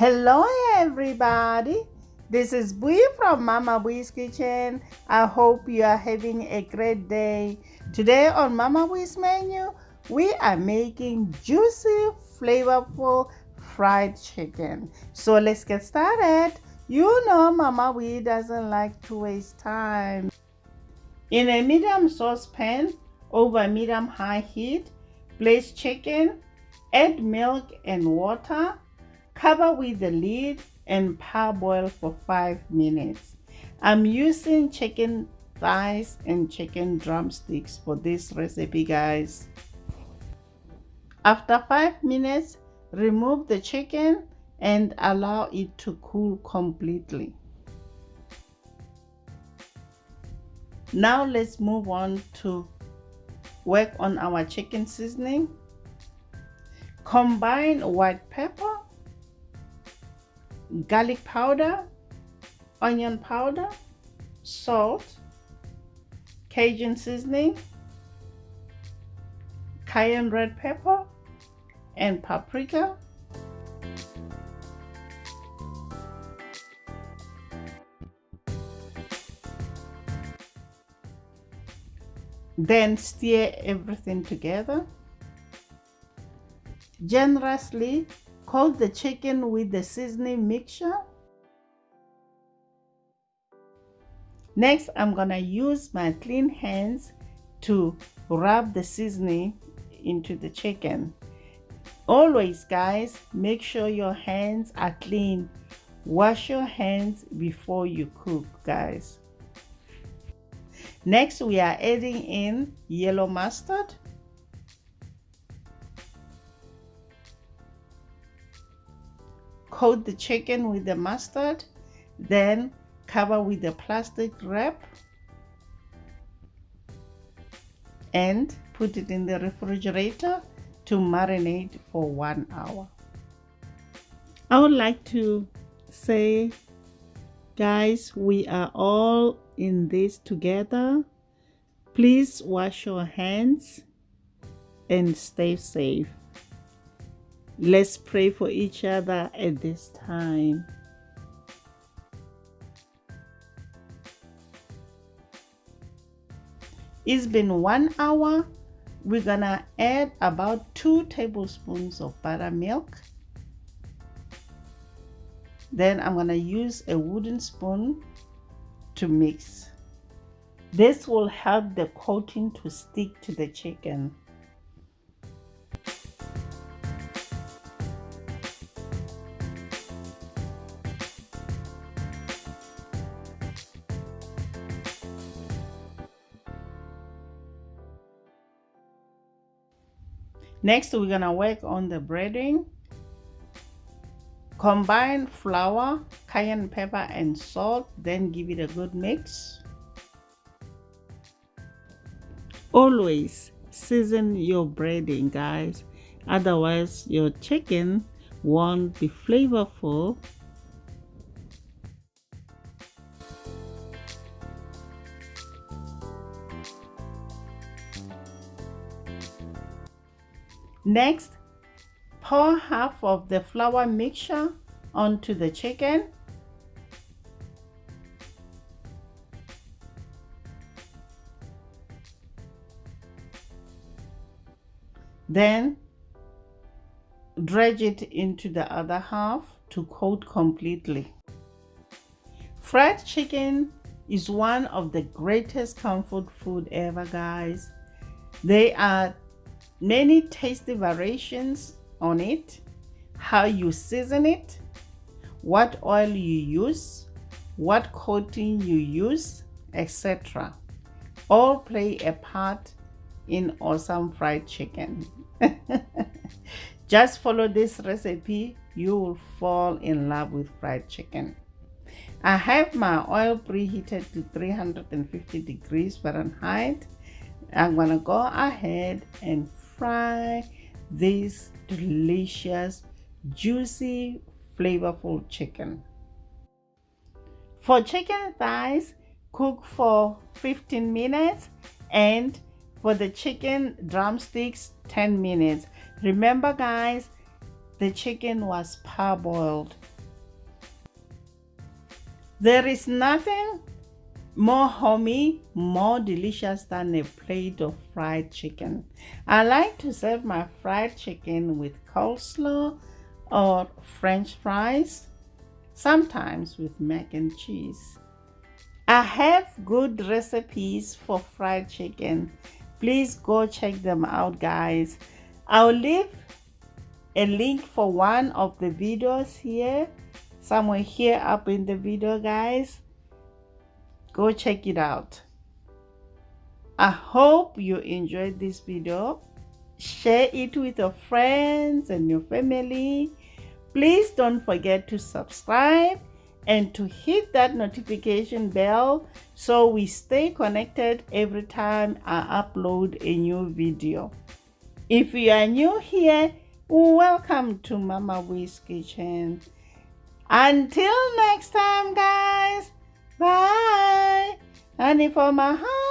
Hello everybody, this is Bui from Mama Bui's Kitchen. I hope you are having a great day. Today on Mama Bui's menu, we are making juicy, flavorful fried chicken. So let's get started. You know Mama Bui doesn't like to waste time. In a medium saucepan over medium-high heat, place chicken, add milk and water. Cover with the lid and parboil for 5 minutes. I'm using chicken thighs and chicken drumsticks for this recipe, guys. After 5 minutes, remove the chicken and allow it to cool completely. Now let's move on to work on our chicken seasoning. Combine white pepper, garlic powder, onion powder, salt, Cajun seasoning, cayenne red pepper, and paprika. Then stir everything together. Generously coat the chicken with the seasoning mixture. Next, I'm gonna use my clean hands to rub the seasoning into the chicken. Always, guys, make sure your hands are clean. Wash your hands before you cook, guys. Next, we are adding in yellow mustard, coat the chicken with the mustard, then cover with a plastic wrap and put it in the refrigerator to marinate for 1 hour. I would like to say, guys, we are all in this together. Please wash your hands and stay safe. Let's pray for each other at this time. It's been 1 hour. We're gonna add about 2 tablespoons of buttermilk. Then I'm gonna use a wooden spoon to mix. This will help the coating to stick to the chicken. Next, we're gonna work on the breading. Combine flour, cayenne pepper, and salt, then give it a good mix. Always season your breading, guys, otherwise your chicken won't be flavorful. Next, pour half of the flour mixture onto the chicken. Then dredge it into the other half to coat completely. Fried chicken is one of the greatest comfort food ever, guys. There are many tasty variations on it, how you season it, what oil you use, what coating you use, etc. All play a part in awesome fried chicken. Just follow this recipe, you will fall in love with fried chicken. I have my oil preheated to 350 degrees Fahrenheit. I'm gonna go ahead and fry this delicious, juicy, flavorful chicken. For chicken thighs, cook for 15 minutes, and for the chicken drumsticks, 10 minutes. Remember, guys, the chicken was parboiled There is nothing more homey, more delicious than a plate of fried chicken. I like to serve my fried chicken with coleslaw or French fries, sometimes with mac and cheese. I have good recipes for fried chicken. Please go check them out, guys. I'll leave a link for one of the videos here, somewhere here up in the video, guys. Go check it out. I hope you enjoyed this video. Share it with your friends and your family. Please don't forget to subscribe and to hit that notification bell so we stay connected every time I upload a new video. If you are new here, welcome to Mama B's Kitchen. Until next time, guys. Bye. Honey for my heart.